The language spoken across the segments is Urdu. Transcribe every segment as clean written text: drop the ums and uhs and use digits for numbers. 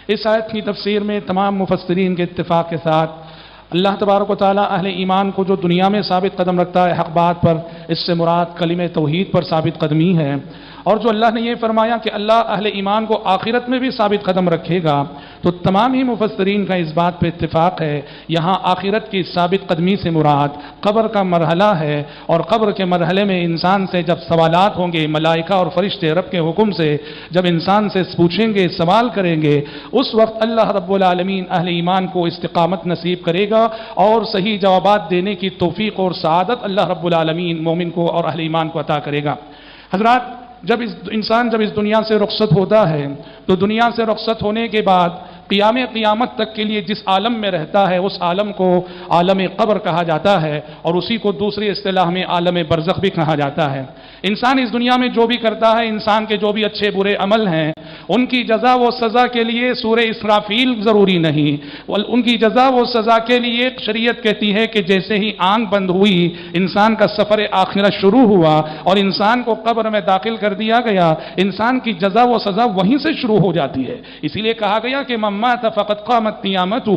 اس آیت کی تفسیر میں تمام مفسرین کے اتفاق کے ساتھ اللہ تبارک و تعالیٰ اہل ایمان کو جو دنیا میں ثابت قدم رکھتا ہے حق بات پر، اس سے مراد کلمہ توحید پر ثابت قدمی ہے، اور جو اللہ نے یہ فرمایا کہ اللہ اہل ایمان کو آخرت میں بھی ثابت قدم رکھے گا، تو تمام ہی مفسرین کا اس بات پہ اتفاق ہے یہاں آخرت کی ثابت قدمی سے مراد قبر کا مرحلہ ہے، اور قبر کے مرحلے میں انسان سے جب سوالات ہوں گے، ملائکہ اور فرشتے رب کے حکم سے جب انسان سے پوچھیں گے، سوال کریں گے، اس وقت اللہ رب العالمین اہل ایمان کو استقامت نصیب کرے گا اور صحیح جوابات دینے کی توفیق اور سعادت اللہ رب العالمین مومن کو اور اہل ایمان کو عطا کرے گا۔ حضرات، جب اس دنیا سے رخصت ہوتا ہے تو دنیا سے رخصت ہونے کے بعد قیامت تک کے لیے جس عالم میں رہتا ہے اس عالم کو عالم قبر کہا جاتا ہے، اور اسی کو دوسری اصطلاح میں عالم برزخ بھی کہا جاتا ہے۔ انسان اس دنیا میں جو بھی کرتا ہے، انسان کے جو بھی اچھے برے عمل ہیں، ان کی جزا و سزا کے لیے سورہ اسرافیل ضروری نہیں، ان کی جزا و سزا کے لیے شریعت کہتی ہے کہ جیسے ہی آنکھ بند ہوئی انسان کا سفر آخرت شروع ہوا اور انسان کو قبر میں داخل کر دیا گیا، انسان کی جزا و سزا وہیں سے شروع ہو جاتی ہے۔ اسی لیے کہا گیا کہ من مات فقد قامت قیامتہ،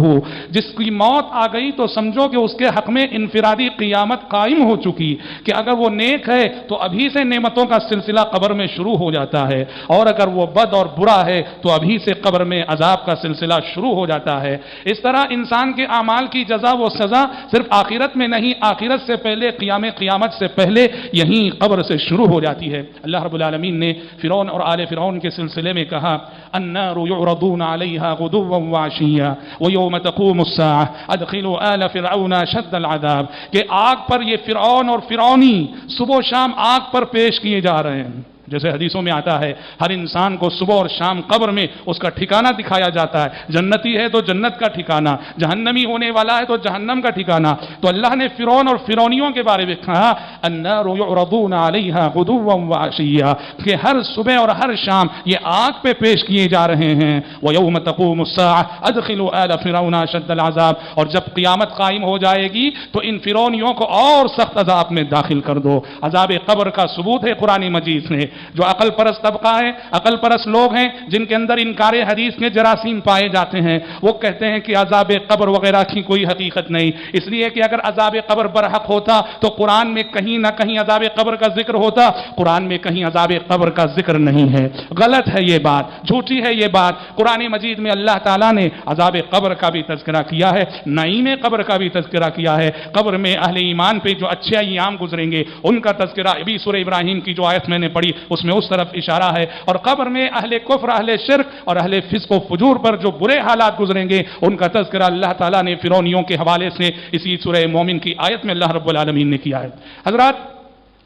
جس کی موت آ گئی تو سمجھو کہ اس کے حق میں انفرادی قیامت قائم ہو چکی، کہ اگر وہ نیک ہے تو ابھی سے نعمتوں کا سلسلہ قبر میں شروع ہو جاتا ہے، اور اگر وہ بد اور برا ہے تو ابھی سے قبر میں عذاب کا سلسلہ شروع ہو جاتا ہے۔ اس طرح انسان کے اعمال کی جزا و سزا صرف آخرت میں نہیں، آخرت سے پہلے قیامت سے پہلے یہیں قبر سے شروع ہو جاتی ہے۔ اللہ رب العالمین نے فرعون اور آل فرعون کے سلسلے میں کہا النار یعرضون علیہا غدوا وعشیا ویوم تقوم الساعہ ادخلوا آل فرعون اشد العذاب، کہ آگ پر یہ فرعون اور فرعونی صبح و شام آگ پر پیش کیے جا رہے ہیں۔ جیسے حدیثوں میں آتا ہے ہر انسان کو صبح اور شام قبر میں اس کا ٹھکانہ دکھایا جاتا ہے، جنتی ہے تو جنت کا ٹھکانہ، جہنمی ہونے والا ہے تو جہنم کا ٹھکانہ۔ تو اللہ نے فرعون اور فرعونیوں کے بارے میں کہا النار یعرضون علیہا غدوا وعشیا، کہ ہر صبح اور ہر شام یہ آگ پہ پیش کیے جا رہے ہیں۔ ویوم تقوم الساعہ ادخلوا آل فرعون اشد العذاب، اور جب قیامت قائم ہو جائے گی تو ان فرعونیوں کو اور سخت عذاب میں داخل کر دو۔ عذاب قبر کا ثبوت ہے قرآن مجید میں۔ جو عقل پرست طبقہ ہے، عقل پرست لوگ ہیں جن کے اندر انکار حدیث کے جراثیم پائے جاتے ہیں، وہ کہتے ہیں کہ عذاب قبر وغیرہ کی کوئی حقیقت نہیں، اس لیے کہ اگر عذاب قبر برحق ہوتا تو قرآن میں کہیں نہ کہیں عذاب قبر کا ذکر ہوتا، قرآن میں کہیں عذاب قبر کا ذکر نہیں ہے۔ غلط ہے یہ بات، جھوٹی ہے یہ بات۔ قرآن مجید میں اللہ تعالیٰ نے عذاب قبر کا بھی تذکرہ کیا ہے، نعیم قبر کا بھی تذکرہ کیا ہے، قبر میں اہل ایمان پہ جو اچھے ایام گزریں گے ان کا تذکرہ ابھی سورہ ابراہیم کی جو آیت میں نے پڑھی اس میں اس طرف اشارہ ہے، اور قبر میں اہل کفر، اہل شرک اور اہل فسق و فجور پر جو برے حالات گزریں گے ان کا تذکرہ اللہ تعالیٰ نے فرعونیوں کے حوالے سے اسی سورہ مومن کی آیت میں اللہ رب العالمین نے کیا ہے۔ حضرات،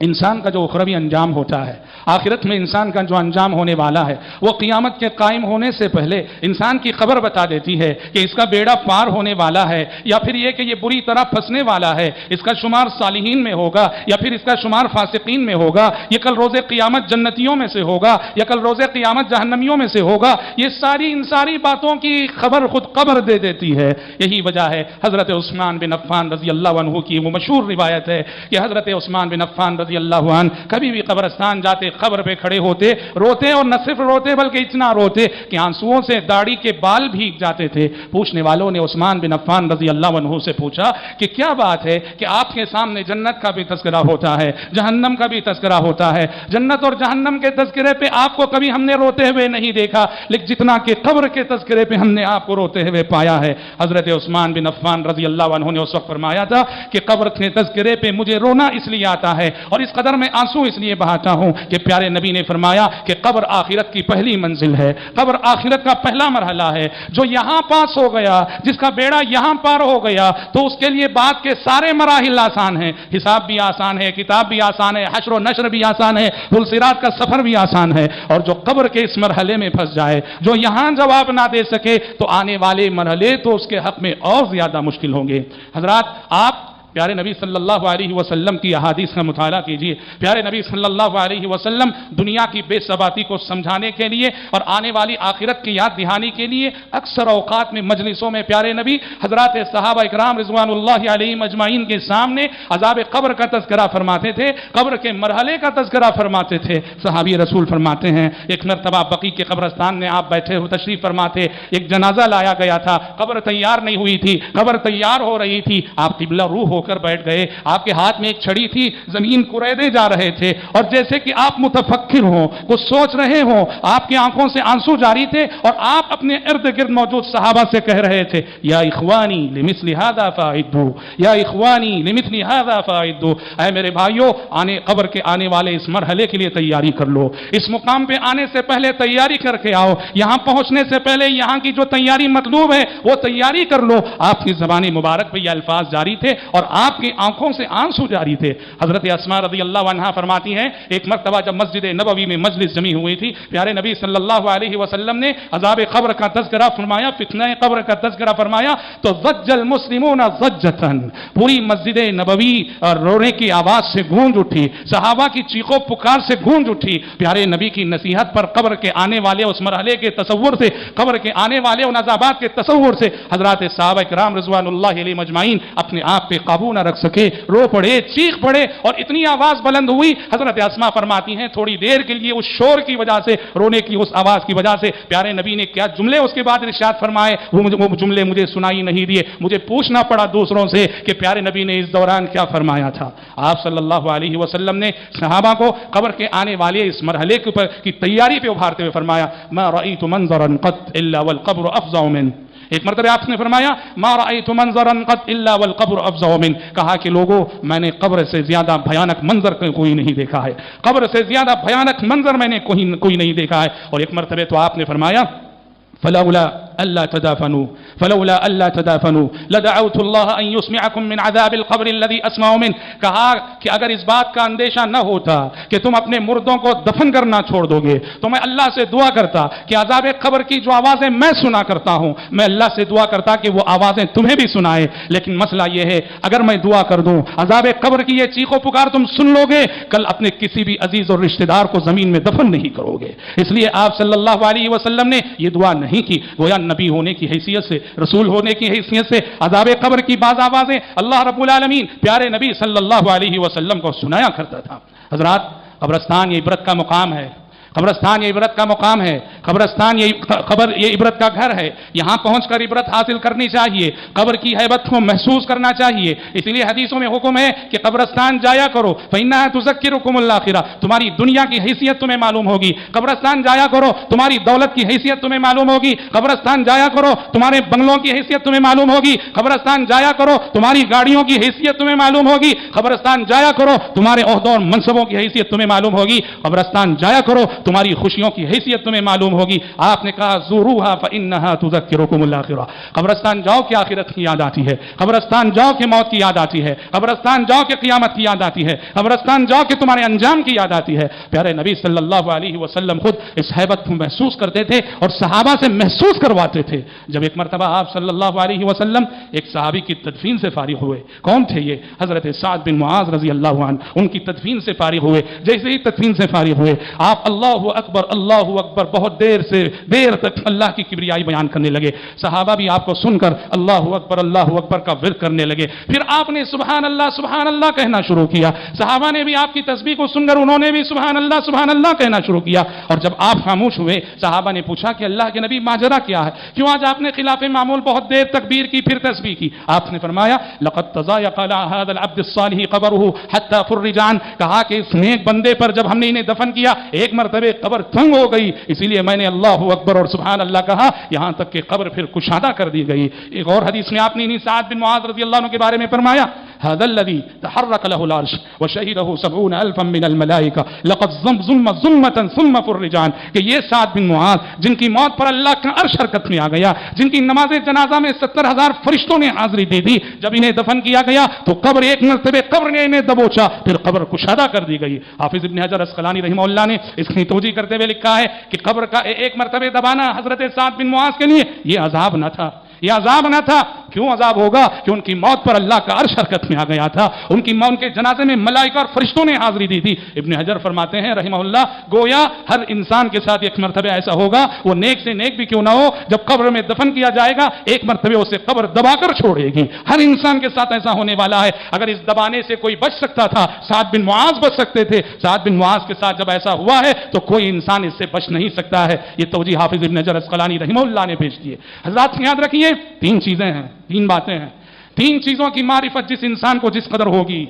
انسان کا جو اخروی انجام ہوتا ہے، آخرت میں انسان کا جو انجام ہونے والا ہے، وہ قیامت کے قائم ہونے سے پہلے انسان کی خبر بتا دیتی ہے کہ اس کا بیڑا پار ہونے والا ہے، یا پھر یہ کہ یہ بری طرح پھنسنے والا ہے، اس کا شمار صالحین میں ہوگا یا پھر اس کا شمار فاسقین میں ہوگا، یہ کل روز قیامت جنتیوں میں سے ہوگا یا کل روز قیامت جہنمیوں میں سے ہوگا۔ یہ ان ساری باتوں کی خبر خود قبر دے دیتی ہے۔ یہی وجہ ہے حضرت عثمان بن عفان رضی اللہ عنہ کی وہ مشہور روایت ہے کہ حضرت عثمان بن عفان رضی اللہ عنہ کبھی بھی قبرستان جاتے، قبر پہ کھڑے ہوتے، روتے، اور نہ صرف روتے بلکہ اتنا روتے کہ آنسوؤں سے داڑھی کے بال بھیگ جاتے تھے۔ پوچھنے والوں نے عثمان بن عفان رضی اللہ عنہ سے پوچھا کہ کیا بات ہے کہ آپ کے سامنے جنت کا بھی تذکرہ ہوتا ہے، جہنم کا بھی تذکرہ ہوتا ہے، جنت اور جہنم کے تذکرے پہ آپ کو کبھی ہم نے روتے ہوئے نہیں دیکھا، لیکن جتنا کہ قبر کے تذکرے پہ ہم نے آپ کو روتے ہوئے پایا ہے۔ حضرت عثمان بن عفان رضی اللہ عنہ نے اس وقت فرمایا تھا کہ قبر کے تذکرے پہ مجھے رونا اس لیے آتا ہے اور اس قدر میں آنسو اس لیے بہاتا ہوں کہ پیارے نبی نے فرمایا کہ قبر آخرت کی پہلی منزل ہے، قبر آخرت کا پہلا مرحلہ ہے۔ جو یہاں پاس ہو گیا، جس کا بیڑا یہاں پار ہو گیا، تو اس کے لیے بعد کے سارے مراحل آسان ہیں، حساب بھی آسان ہے، کتاب بھی آسان ہے، حشر و نشر بھی آسان ہے، پلصراط کا سفر بھی آسان ہے۔ اور جو قبر کے اس مرحلے میں پھنس جائے، جو یہاں جواب نہ دے سکے، تو آنے والے مرحلے تو اس کے حق میں اور زیادہ مشکل ہوں گے۔ حضرات، آپ پیارے نبی صلی اللہ علیہ وسلم کی احادیث کا مطالعہ کیجئے. پیارے نبی صلی اللہ علیہ وسلم دنیا کی بے ثباتی کو سمجھانے کے لیے اور آنے والی آخرت کی یاد دہانی کے لیے اکثر اوقات میں مجلسوں میں پیارے نبی حضرات صحابہ اکرام رضوان اللہ علیہم اجمعین کے سامنے عذاب قبر کا تذکرہ فرماتے تھے، قبر کے مرحلے کا تذکرہ فرماتے تھے. صحابی رسول فرماتے ہیں ایک مرتبہ بقیع کے قبرستان میں آپ بیٹھے ہو تشریف فرماتے، ایک جنازہ لایا گیا تھا، قبر تیار نہیں ہوئی تھی، قبر تیار ہو رہی تھی، آپ قبلہ روح ہو کر بیٹھ گئے، آپ کے ہاتھ میں ایک چھڑی تھی، زمین کریدے جا رہے تھے اور جیسے کہ آپ متفکر ہوں، کچھ سوچ رہے ہوں، آپ کی آنکھوں سے آنسو جاری تھے اور آپ اپنے ارد گرد موجود صحابہ سے کہہ رہے تھے یا اخوانی لمثل هذا فاعدوا، یا اخوانی لمثل هذا فاعدوا، اے میرے بھائیو قبر کے آنے والے اس مرحلے کے لیے تیاری کر لو، اس مقام پہ آنے سے پہلے تیاری کر کے آؤ، یہاں پہنچنے سے پہلے یہاں کی جو تیاری مطلوب ہے وہ تیاری کر لو. آپ کی زبان مبارک پہ یہ الفاظ جاری تھے اور آپ کی آنکھوں سے آنسو جاری تھے. حضرت اسماء رضی اللہ عنہا فرماتی ہیں ایک مرتبہ جب مسجد نبوی میں مجلس جمی ہوئی تھی، پیارے نبی صلی اللہ علیہ وسلم نے عذاب قبر کا تذکرہ فرمایا، فتنہ قبر کا تذکرہ فرمایا تو ضج المسلمون ضجتاً، پوری مسجد نبوی اور رونے کی آواز سے گونج اٹھی، صحابہ کی چیخو پکار سے گونج اٹھی. پیارے نبی کی نصیحت پر قبر کے آنے والے اس مرحلے کے تصور سے، قبر کے آنے والے ان عذابات کے تصور سے حضرات صحابہ کرام رضوان اللہ علیہ مجمعین اپنے آپ پہ قابو نہ رکھ سکے، رو پڑے، چیخ پڑے اور اتنی آواز بلند ہوئی. حضرت اسماء فرماتی ہیں تھوڑی دیر کے لیے اس شور کی وجہ سے، رونے کی اس آواز کی وجہ سے پیارے نبی نے کیا جملے اس کے بعد ارشاد فرمائے وہ جملے مجھے سنائی نہیں دیے، مجھے پوچھنا پڑا دوسروں سے کہ پیارے نبی نے اس دوران کیا فرمایا تھا. آپ صلی اللہ علیہ وسلم نے صحابہ کو قبر کے آنے والے اس مرحلے کی تیاری پہ ابھارتے ہوئے فرمایا ما رأيت منظرا قط الا والقبر افظع منه. ایک مرتبہ آپ نے فرمایا ما رأيت منظرا قط الا والقبر افظع منه، کہا کہ لوگوں میں نے قبر سے زیادہ بھیانک منظر کوئی نہیں دیکھا ہے، قبر سے زیادہ بھیانک منظر میں نے کوئی نہیں دیکھا ہے. اور ایک مرتبہ تو آپ نے فرمایا فلولا ألا تدافنوا لدعوت الله أن يسمعكم من عذاب القبر الذي أسمع منه. کہا کہ اگر اس بات کا اندیشہ نہ ہوتا کہ تم اپنے مردوں کو دفن کرنا چھوڑ دو گے تو میں اللہ سے دعا کرتا کہ عذاب قبر کی جو آوازیں میں سنا کرتا ہوں، میں اللہ سے دعا کرتا کہ وہ آوازیں تمہیں بھی سنائے. لیکن مسئلہ یہ ہے اگر میں دعا کر دوں عذاب قبر کی یہ چیخ و پکار تم سن لو گے، کل اپنے کسی بھی عزیز اور رشتہ دار کو زمین میں دفن نہیں کرو گے. اس لیے آپ صلی اللہ علیہ وسلم نے یہ دعا نہیں کی. گویا نبی ہونے کی حیثیت سے، رسول ہونے کی حیثیت سے عذاب قبر کی بعض آوازیں اللہ رب العالمین پیارے نبی صلی اللہ علیہ وسلم کو سنایا کرتا تھا. حضرات قبرستان یہ عبرت کا مقام ہے، قبرستان یہ عبرت کا مقام ہے، قبرستان یہ عبرت کا گھر ہے. یہاں پہنچ کر عبرت حاصل کرنی چاہیے، قبر کی ہیبت کو محسوس کرنا چاہیے. اس لیے حدیثوں میں حکم ہے کہ قبرستان جایا کرو فإنها تذکرکم الآخرہ، تمہاری دنیا کی حیثیت تمہیں معلوم ہوگی. قبرستان جایا کرو تمہاری دولت کی حیثیت تمہیں معلوم ہوگی. قبرستان جایا کرو تمہارے بنگلوں کی حیثیت تمہیں معلوم ہوگی. قبرستان جایا کرو تمہاری گاڑیوں کی حیثیت تمہیں معلوم ہوگی. قبرستان جایا کرو تمہارے عہدوں اور منصبوں کی حیثیت تمہیں معلوم ہوگی. قبرستان جایا کرو تمہاری خوشیوں کی حیثیت تمہیں معلوم ہوگی. آپ نے کہا زوروها فإنها تذکرکم الآخرہ، قبرستان جاؤ کہ آخرت کی یاد آتی ہے، قبرستان جاؤ کہ موت کی یاد آتی ہے، قبرستان جاؤ کہ قیامت کی یاد آتی ہے، قبرستان جاؤ کہ تمہارے انجام کی یاد آتی ہے. پیارے نبی صلی اللہ علیہ وسلم خود اس ہیبت کو محسوس کرتے تھے اور صحابہ سے محسوس کرواتے تھے. جب ایک مرتبہ آپ صلی اللہ علیہ وسلم ایک صحابی کی تدفین سے فارغ ہوئے، کون تھے یہ؟ حضرت سعد بن معاذ رضی اللہ عنہ. ان کی تدفین سے فارغ ہوئے، جیسے ہی تدفین سے فارغ ہوئے آپ اللہ اکبر بہت دیر تک اللہ کی کبریائی بیان کرنے لگے. صحابہ بھی آپ کو سن کر اللہ اکبر کا ورد کرنے لگے. پھر آپ نے سبحان اللہ کہنا شروع کیا. صحابہ نے بھی آپ کی تسبیح کو سن کر انہوں نے بھی سبحان اللہ کہنا شروع کیا. اور جب آپ خاموش ہوئے صحابہ نے پوچھا کہ اللہ کے نبی ماجرا کیا ہے، کیوں آج آپ نے خلاف معمول بہت دیر تکبیر کی پھر تسبیح کی؟ آپ نے فرمایا لقد تضايق على هذا العبد الصالح قبره حتى فرج عنه، کہا کہ اس نیک بندے پر جب ہم نے انہیں دفن کیا ایک مرتبہ قبر تنگ ہو گئی، اسی لیے میں نے اللہ اکبر اور سبحان اللہ کہا، یہاں تک کہ قبر پھر کشادہ کر دی گئی. ایک اور حدیث میں آپ نے انہی سعد بن معاذ رضی اللہ عنہ کے بارے میں فرمایا هذا الذي تحرك له العرش وشهده 70,000 من الملائكة لقد ظلمة ثم فرج عنه، کہ یہ سعد بن معاذ جن کی موت پر اللہ کا عرش حرکت میں آ گیا، جن کی نماز جنازہ میں 70,000 فرشتوں نے حاضری دی تھی، جب انہیں دفن کیا گیا تو قبر ایک مرتبہ قبر نے انہیں دبوچا، پھر قبر کشادہ کر دی گئی. حافظ ابن حجر اسقلانی رحمہ اللہ نے اس کی توجیہ کرتے ہوئے لکھا ہے کہ قبر کا ایک مرتبہ دبانا حضرت سعد بن معاذ کے لیے یہ عذاب نہ تھا، یہ عذاب نہ تھا، کیوں عذاب ہوگا؟ کہ ان کی موت پر اللہ کا عرش حرکت میں آ گیا تھا، ان کے جنازے میں ملائکہ اور فرشتوں نے حاضری دی تھی۔ ابن حجر فرماتے ہیں رحمہ اللہ، گویا ہر انسان کے ساتھ ایک مرتبہ ایسا ہوگا، وہ نیک سے نیک بھی کیوں نہ ہو، جب قبر میں دفن کیا جائے گا ایک مرتبہ اسے قبر دبا کر چھوڑے گی۔ ہر انسان کے ساتھ ایسا ہونے والا ہے۔ اگر اس دبانے سے کوئی بچ سکتا تھا، سعد بن معاذ بچ سکتے تھے، سعد بن معاذ کے ساتھ جب ایسا ہوا ہے تو کوئی انسان اس سے بچ نہیں سکتا ہے۔ یہ توجیہ حافظ ابن حجر عسقلانی رحمہ اللہ نے پیش کی ہے۔ حضرات یاد رکھیے، تین چیزیں ہیں، تین باتیں ہیں، تین چیزوں کی معرفت جس انسان کو جس قدر ہوگی،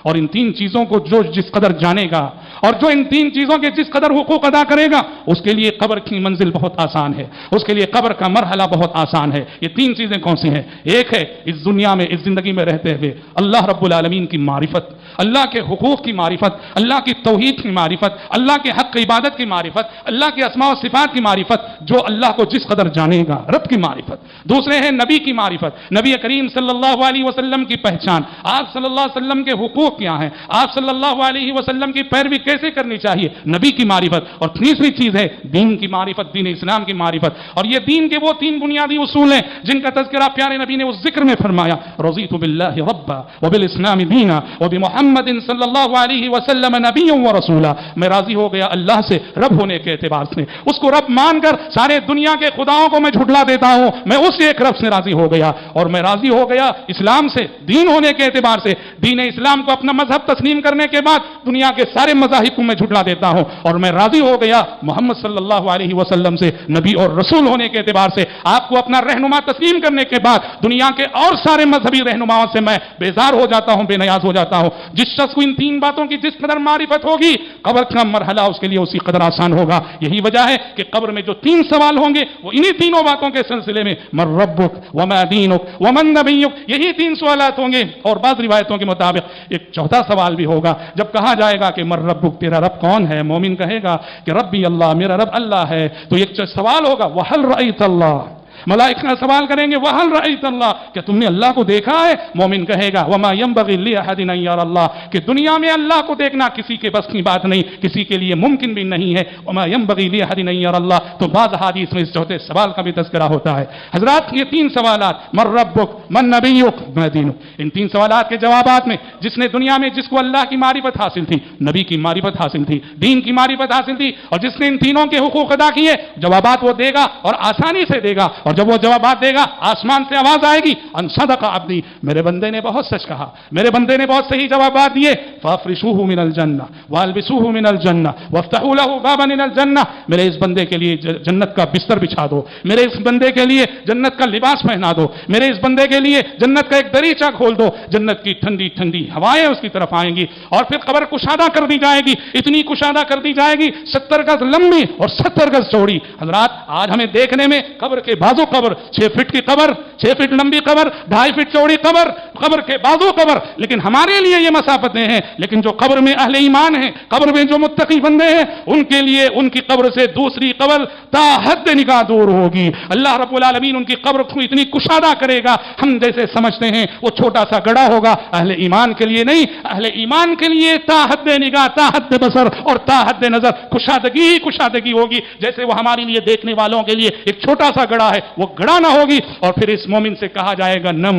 اور ان تین چیزوں کو جو جس قدر جانے گا، اور جو ان تین چیزوں کے جس قدر حقوق ادا کرے گا، اس کے لیے قبر کی منزل بہت آسان ہے، اس کے لیے قبر کا مرحلہ بہت آسان ہے۔ یہ تین چیزیں کون سی ہیں؟ ایک ہے اس دنیا میں، اس زندگی میں رہتے ہوئے اللہ رب العالمین کی معرفت، اللہ کے حقوق کی معرفت، اللہ کی توحید کی معرفت، اللہ کے حق عبادت کی معرفت، اللہ کے اسماء و صفات کی معرفت، جو اللہ کو جس قدر جانے گا، رب کی معرفت۔ دوسرے ہیں نبی کی معرفت، نبی کریم صلی اللہ علیہ وسلم کی پہچان، آپ صلی اللہ علیہ وسلم کے حقوق کیا ہیں، آپ صلی اللہ علیہ وسلم کی پیروی کیسے کرنی چاہیے، نبی کی معرفت۔ اور تیسری چیز ہے دین کی معرفت، دین اسلام کی معرفت۔ اور یہ دین کے وہ تین بنیادی اصول ہیں جن کا تذکرہ پیارے نبی نے اس ذکر میں فرمایا، رضیت باللہ ربا وبالاسلام دینا وبمحمد صلی اللہ علیہ وسلم نبی و رسولا، میں راضی ہو گیا اللہ سے رب ہونے کے اعتبار سے، اس کو رب مان کر سارے دنیا کے خداؤں کو میں جھٹلا دیتا ہوں، میں اس ایک رب سے راضی ہو گیا، اور میں راضی ہو گیا اسلام سے، دین ہونے کے اعتبار سے، دین اسلام کو اپنا مذہب تسلیم کرنے کے بعد دنیا کے سارے مذاہب کو میں جھٹلا دیتا ہوں، اور میں راضی ہو گیا محمد صلی اللہ علیہ وسلم سے نبی اور رسول ہونے کے اعتبار سے، آپ کو اپنا رہنما تسلیم کرنے کے بعد دنیا کے اور سارے مذہبی رہنماؤں سے میں بیزار ہو جاتا ہوں، بے نیاز ہو جاتا ہوں۔ جس شخص کو ان تین باتوں کی جس قدر معرفت ہوگی، قبر کا مرحلہ اس کے لیے اسی قدر آسان ہوگا۔ یہی وجہ ہے کہ قبر میں جو تین سوال ہوں گے وہ انہی تینوں باتوں کے سلسلے میں، من ربک وما دینک ومن نبیک، یہی تین سوالات ہوں گے۔ اور بعض روایتوں کے مطابق ایک چوتھا سوال بھی ہوگا، جب کہا جائے گا کہ من ربک، تیرا رب کون ہے؟ مومن کہے گا کہ ربی اللہ، میرا رب اللہ ہے، تو ایک سوال ہوگا وہل رأیت اللہ، ملائکہ سوال کریں گے وہل رأیت اللہ، کہ تم نے اللہ کو دیکھا ہے؟ مومن کہے گا وما ينبغي لأحد أن يرى الله، کہ دنیا میں اللہ کو دیکھنا کسی کے بس کی بات نہیں، کسی کے لیے ممکن بھی نہیں ہے، وما ينبغي لأحد أن يرى الله۔ تو بعض حدیث میں اس چوتھے سوال کا بھی تذکرہ ہوتا ہے۔ حضرات یہ تین سوالات، من ربک، من نبیک، ما دینک، ان تین سوالات کے جوابات میں جس نے دنیا میں جس کو اللہ کی معرفت حاصل تھی، نبی کی معرفت حاصل تھی، دین کی معرفت حاصل تھی، اور جس نے ان تینوں کے حقوق ادا کیے، جوابات وہ دے گا اور آسانی سے دے گا، اور جب وہ جوابات دے گا آسمان سے آواز آئے گی ان صدق عبدی، میرے بندے نے بہت سچ کہا، میرے بندے نے بہت صحیح جوابات دیے، فافرشوہ من الجنہ والبسوہ من الجنہ وافتحوا له بابا من الجنہ، میرے اس بندے کے لیے جنت کا بستر بچھا دو، میرے اس بندے کے لیے جنت کا لباس پہنا دو، میرے اس بندے کے لیے جنت کا ایک دریچہ کھول دو، جنت کی ٹھنڈی ٹھنڈی ہوائیں اس کی طرف آئیں گی، اور پھر قبر کشادہ کر دی جائے گی، اتنی کشادہ کر دی جائے گی 70 گز لمبی اور 70 گز چوڑی۔ حضرات آج ہمیں دیکھنے میں قبر کے بازو قبر، 6 فٹ کی قبر، 6 فٹ لمبی قبر، 2.5 فٹ چوڑی قبر، قبر کے بازو قبر، لیکن ہمارے لیے یہ مسافتیں ہیں، لیکن جو قبر میں اہل ایمان ہیں، قبر میں جو متقی بندے ہیں، ان کے لیے ان کی قبر سے دوسری قبر تا حد نگاہ دور ہوگی۔ اللہ رب العالمین ان کی قبر کو اتنی کشادہ کرے گا، ہم جیسے سمجھتے ہیں وہ چھوٹا سا گڑھا ہوگا، اہل ایمان کے لیے نہیں، اہل ایمان کے لیے تا حد نگاہ، تا حد بصر اور تا حد نظر کشادگی ہی کشادگی ہوگی، جیسے وہ ہمارے لیے دیکھنے والوں کے لیے ایک چھوٹا سا گڑھا ہے، وہ گڑھا نہ ہوگی۔ اور پھر اس مومن سے کہا جائے گا نم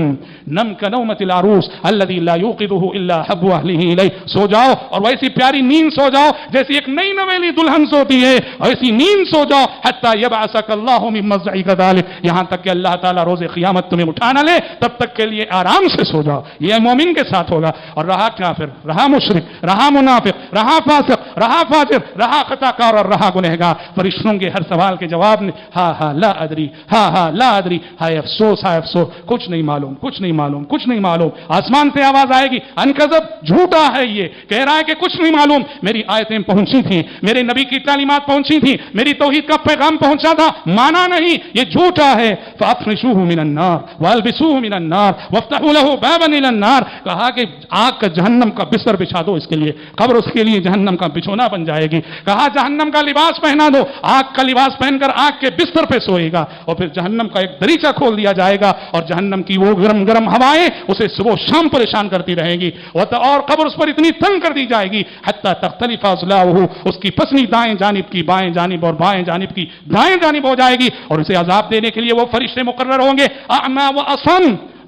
نم کنومت العروس الذی لا یوقظہ الا حب اہلہ الیہ، سو جاؤ اور ویسی پیاری نیند سو جاؤ جیسی ایک نئی نویلی دلہن سوتی ہے، ایسی نیند سو جاؤ حتی یبعثک اللہ من مضجعک ذلک، یہاں تک کہ اللہ تعالیٰ روز قیامت تمہیں اٹھا نہ لے تب تک کے لیے آرام سے سو جاؤ۔ یہ مومن کے ساتھ ہوگا۔ اور رہا کافر، رہا مشرک، رہا منافق، رہا فاسق، رہا فاجر، رہا خطا کار اور رہا گنہگار، فرشتوں کے ہر سوال کے جواب میں ہاں لا ادری، ہاں لا ادری، ہائے افسوس، ہائے افسوس، کچھ نہیں معلوم، کچھ نہیں معلوم، کچھ نہیں معلوم۔ آسمان سے آواز آئے گی انکذب، جھوٹا ہے یہ، کہہ رہا ہے کہ کچھ نہیں معلوم، میری آیتیں پہنچی تھیں، میرے نبی کی تعلیمات پہنچی تھیں، میری توحید کا پیغام پہنچا تھا، مانا نہیں، یہ جھوٹا ہے۔ فافرشوہ من النار والبسوہ من النار وافتحوا له بابا الى النار، کہا کہ آگ کا جہنم کا بستر بچھا دو اس کے لیے، قبر اس کے لیے جہنم کا بچھونا بن جائے گی، کہا جہنم کا لباس پہنا دو، آگ کا لباس پہن کر آگ کے بستر پہ سوئے گا، اور پھر جہنم کا ایک دریچہ کھول دیا جائے گا، اور جہنم کی وہ گرم گرم ہوائیں اسے صبح شام پریشان کرتی رہیں گی، اور قبر اس پر اتنی تنگ کر دی جائے گی حتی تختلف اضلاعہ، اس کی پسلی دائیں جانب کی بائیں جانب اور بائیں جانب کی دائیں جانب ہو جائے گی، اور اسے عذاب دینے کے لیے وہ فرشتے مقرر ہوں گے، اعمی و اصم،